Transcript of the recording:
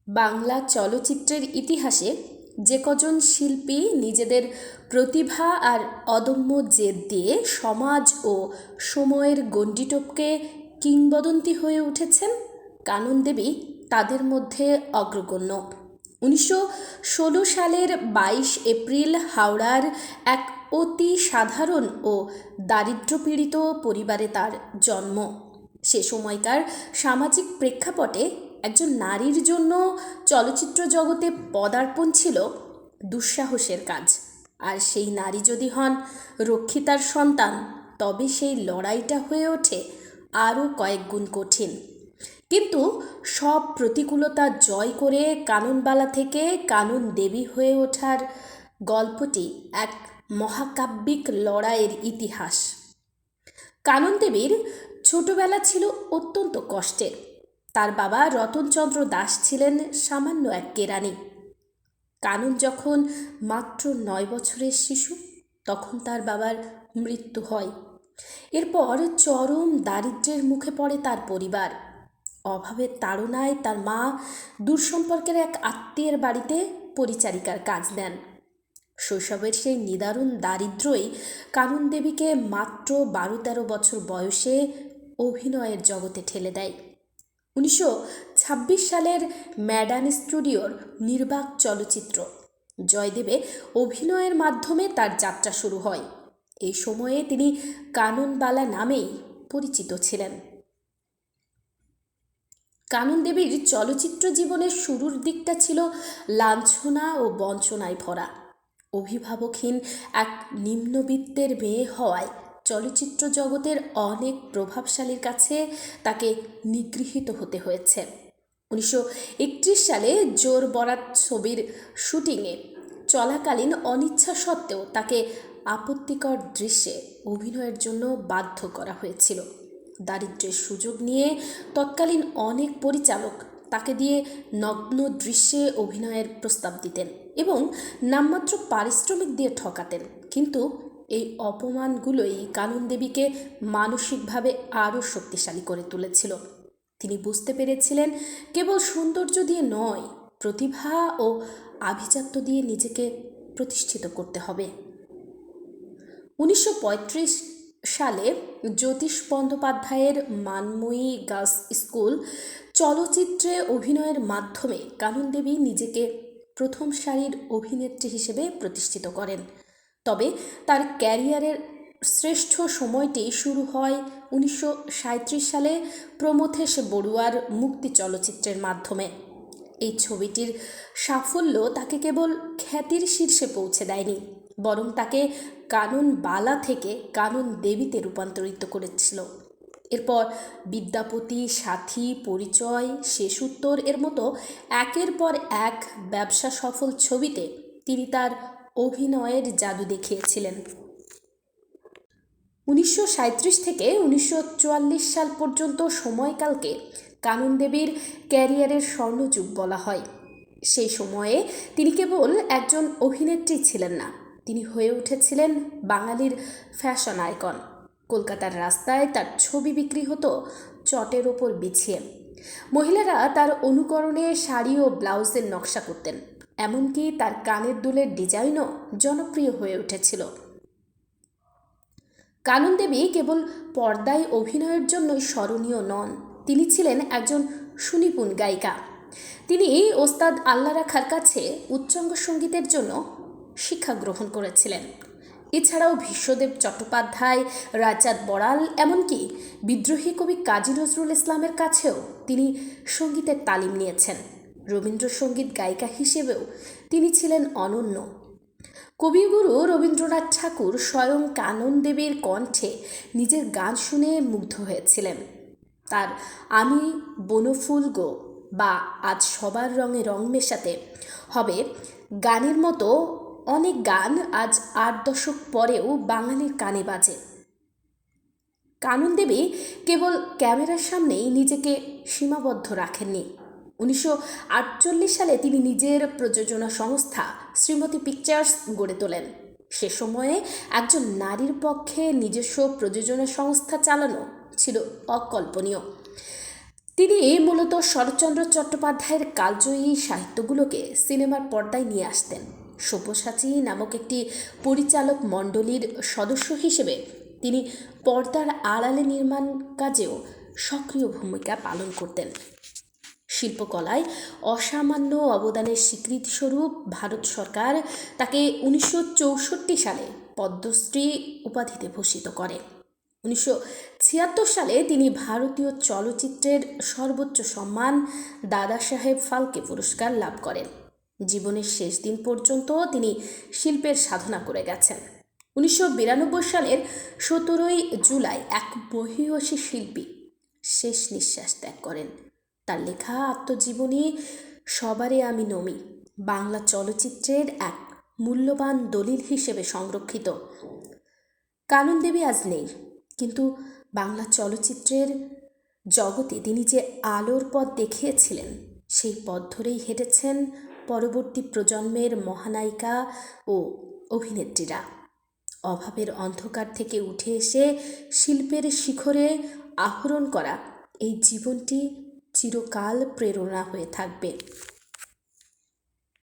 বাংলা চলচ্চিত্রের ইতিহাসে যে কজন শিল্পী নিজেদের প্রতিভা আর অদম্য জেদ দিয়ে সমাজ ও সময়ের গণ্ডি টপকে কিংবদন্তি হয়ে উঠেছেন, কানন দেবী তাদের মধ্যে অগ্রগণ্য। 1916 সালের 22 এপ্রিল হাওড়ার এক অতি সাধারণ ও দারিদ্র্যপীড়িত পরিবারে তার জন্ম। সে সময়কার সামাজিক প্রেক্ষাপটে একজন নারীর জন্য চলচ্চিত্র জগতে পদার্পণ ছিল দুঃসাহসের কাজ। আর সেই নারী যদি হন রক্ষিতার সন্তান, তবে সেই লড়াইটা হয়ে ওঠে আরও কয়েক গুণ কঠিন। কিন্তু সব প্রতিকূলতা জয় করে কাননবালা থেকে কানন দেবী হয়ে ওঠার গল্পটি এক মহাকাব্যিক লড়াইয়ের ইতিহাস। কানন দেবীর ছোটবেলা ছিল অত্যন্ত কষ্টের। তার বাবা রতনচন্দ্র দাস ছিলেন সামান্য এক কেরানি। কানন যখন মাত্র 9 বছরের শিশু, তখন তার বাবার মৃত্যু হয়। এরপর চরম দারিদ্র্যের মুখে পড়ে তার পরিবার। অভাবের তাড়নায় তার মা দূরসম্পর্কের এক আত্মীয়ের বাড়িতে পরিচারিকার কাজ নেন। শৈশবের সেই নিদারুণ দারিদ্র্যই কানন দেবীকে মাত্র 12-13 বছর বয়সে অভিনয়ের জগতে ঠেলে দেয়। 1926 সালের ম্যাডান স্টুডিওর নির্বাক চলচ্চিত্র জয়দেবে অভিনয়ের মাধ্যমে তার যাত্রা শুরু হয়। এই সময়ে তিনি কাননবালা নামেই পরিচিত ছিলেন। কানন দেবীর চলচ্চিত্র জীবনের শুরুর দিকটা ছিল লাঞ্ছনা ও বঞ্চনায় ভরা। অভিভাবকহীন এক নিম্নবিত্তের মেয়ে হওয়ায় চলচ্চিত্র জগতের অনেক প্রভাবশালীর কাছে তাকে নিগৃহীত হতে হয়েছে। 1931 সালে জোর বরাত ছবির শুটিংয়ে চলাকালীন অনিচ্ছা সত্ত্বেও তাকে আপত্তিকর দৃশ্যে অভিনয়ের জন্য বাধ্য করা হয়েছিল। দারিদ্র্যের সুযোগ নিয়ে তৎকালীন অনেক পরিচালক তাকে দিয়ে নগ্ন দৃশ্যে অভিনয়ের প্রস্তাব দিতেন এবং নামমাত্র পারিশ্রমিক দিয়ে ঠকাতেন। কিন্তু এই অপমানগুলোই কানন দেবীকে মানসিকভাবে আরও শক্তিশালী করে তুলেছিল। তিনি বুঝতে পেরেছিলেন কেবল সৌন্দর্য দিয়ে নয়, প্রতিভা ও আভিজাত্য দিয়ে নিজেকে প্রতিষ্ঠিত করতে হবে। 1935 সালে জ্যোতিষ বন্দ্যোপাধ্যায়ের মানময়ী গার্লস স্কুল চলচ্চিত্রে অভিনয়ের মাধ্যমে কানন দেবী নিজেকে প্রথম সারির অভিনেত্রী হিসেবে প্রতিষ্ঠিত করেন। তবে তার ক্যারিয়ারের শ্রেষ্ঠ সময়টি শুরু হয় 1937 সালে প্রমথেশ বড়ুয়ার মুক্তি চলচ্চিত্রের মাধ্যমে। এই ছবিটির সাফল্য তাকে কেবল খ্যাতির শীর্ষে পৌঁছে দেয়নি, বরং তাকে কাননবালা থেকে কানন দেবীতে রূপান্তরিত করেছিল। এরপর বিদ্যাপতি, সাথী, পরিচয়, শেষ উত্তর এর মতো একের পর এক ব্যবসা সফল ছবিতে তিনি তার অভিনয়ের জাদু দেখিয়েছিলেন। 1937 থেকে 1944 সাল পর্যন্ত সময়কালকে কানন দেবীর ক্যারিয়ারের স্বর্ণযুগ বলা হয়। সেই সময়ে তিনি কেবল একজন অভিনেত্রী ছিলেন না, তিনি হয়ে উঠেছিলেন বাঙালির ফ্যাশন আইকন। কলকাতার রাস্তায় তার ছবি বিক্রি হতো চটের ওপর বিছিয়ে। মহিলারা তার অনুকরণে শাড়ি ও ব্লাউজের নকশা করতেন, এমনকি তার কানের দুলের ডিজাইনও জনপ্রিয় হয়ে উঠেছিল। কানন দেবী কেবল পর্দায় অভিনয়ের জন্যই স্মরণীয় নন, তিনি ছিলেন একজন সুনিপুণ গায়িকা। তিনি ওস্তাদ আল্লা রাখার কাছে উচ্চাঙ্গ সঙ্গীতের জন্য শিক্ষা গ্রহণ করেছিলেন। এছাড়াও ভীষ্মদেব চট্টোপাধ্যায়, রাজচাঁদ বড়াল, এমনকি বিদ্রোহী কবি কাজী নজরুল ইসলামের কাছেও তিনি সঙ্গীতের তালিম নিয়েছেন। রবীন্দ্রসঙ্গীত গায়িকা হিসেবেও তিনি ছিলেন অনন্য। কবিগুরু রবীন্দ্রনাথ ঠাকুর স্বয়ং কানন দেবীর কণ্ঠে নিজের গান শুনে মুগ্ধ হয়েছিলেন। তার আমি বনফুল গো বা আজ সবার রঙে রং মেশাতে হবে গানের মতো অনেক গান আজ 8 দশক পরেও বাঙালির কানে বাজে। কানন দেবী কেবল ক্যামেরার সামনেই নিজেকে সীমাবদ্ধ রাখেননি। 1948 সালে তিনি নিজের প্রযোজনা সংস্থা শ্রীমতী পিকচার্স গড়ে তোলেন। সে সময়ে একজন নারীর পক্ষে নিজস্ব প্রযোজনা সংস্থা চালানো ছিল অকল্পনীয়। তিনি মূলত শরৎচন্দ্র চট্টোপাধ্যায়ের কালজয়ী সাহিত্যগুলোকে সিনেমার পর্দায় নিয়ে আসতেন। সব্যসাচী নামক একটি পরিচালক মণ্ডলীর সদস্য হিসেবে তিনি পর্দার আড়ালে নির্মাণ কাজেও সক্রিয় ভূমিকা পালন করতেন। শিল্পকলায় অসামান্য অবদানের স্বীকৃতিস্বরূপ ভারত সরকার তাকে 1964 সালে পদ্মশ্রী উপাধিতে ভূষিত করে। 1976 সালে তিনি ভারতীয় চলচ্চিত্রের সর্বোচ্চ সম্মান দাদা সাহেব ফালকে পুরস্কার লাভ করেন। জীবনের শেষ দিন পর্যন্ত তিনি শিল্পের সাধনা করে গেছেন। 1992 সালের 17 জুলাই এক মহীয়সী শিল্পী শেষ নিঃশ্বাস ত্যাগ করেন। তার লেখা আত্মজীবনী সবারে আমি নমি বাংলা চলচ্চিত্রের এক মূল্যবান দলিল হিসেবে সংরক্ষিত। কানন দেবী আজ নেই, কিন্তু বাংলা চলচ্চিত্রের জগতে তিনি যে আলোর পথ দেখিয়েছিলেন সেই পথ ধরেই হেঁটেছেন পরবর্তী প্রজন্মের মহানায়িকা ও অভিনেত্রীরা। অভাবের অন্ধকার থেকে উঠে এসে শিল্পের শিখরে আহরণ করা এই জীবনটি চিরকাল প্রেরণা হয়ে থাকবে।